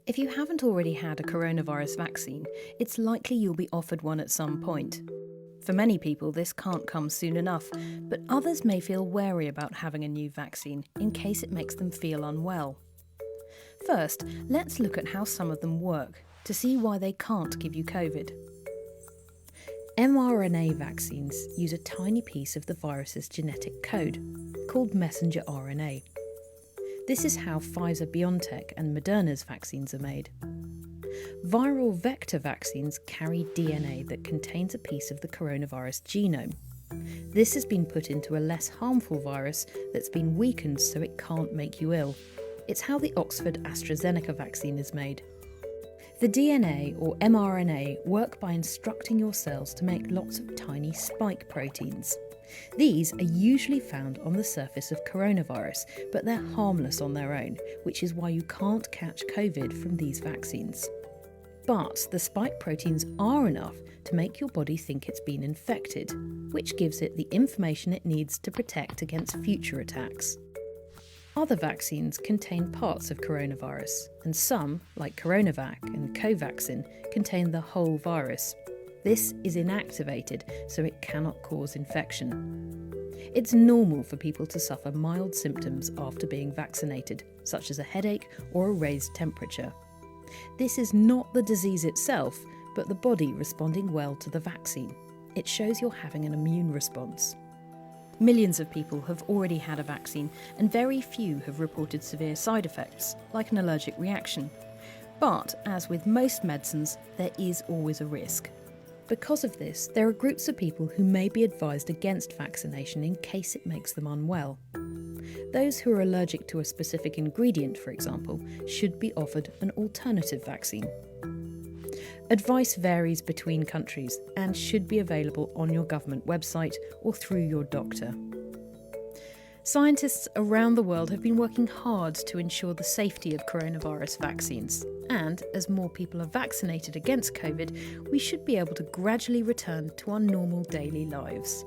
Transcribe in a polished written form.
If you haven't already had a coronavirus vaccine, it's likely you'll be offered one at some point. For many people, this can't come soon enough, but others may feel wary about having a new vaccine in case it makes them feel unwell. First, let's look at how some of them work to see why they can't give you COVID. mRNA vaccines use a tiny piece of the virus's genetic code, called messenger RNA. This is how Pfizer-BioNTech and Moderna's vaccines are made. Viral vector vaccines carry DNA that contains a piece of the coronavirus genome. This has been put into a less harmful virus that's been weakened so it can't make you ill. It's how the Oxford AstraZeneca vaccine is made. The DNA, or mRNA, work by instructing your cells to make lots of tiny spike proteins. These are usually found on the surface of coronavirus, but they're harmless on their own, which is why you can't catch COVID from these vaccines. But the spike proteins are enough to make your body think it's been infected, which gives it the information it needs to protect against future attacks. Other vaccines contain parts of coronavirus, and some, like CoronaVac and Covaxin, contain the whole virus. This is inactivated, so it cannot cause infection. It's normal for people to suffer mild symptoms after being vaccinated, such as a headache or a raised temperature. This is not the disease itself, but the body responding well to the vaccine. It shows you're having an immune response. Millions of people have already had a vaccine, and very few have reported severe side effects, like an allergic reaction. But, as with most medicines, there is always a risk. Because of this, there are groups of people who may be advised against vaccination in case it makes them unwell. Those who are allergic to a specific ingredient, for example, should be offered an alternative vaccine. Advice varies between countries and should be available on your government website or through your doctor. Scientists around the world have been working hard to ensure the safety of coronavirus vaccines. And as more people are vaccinated against COVID, we should be able to gradually return to our normal daily lives.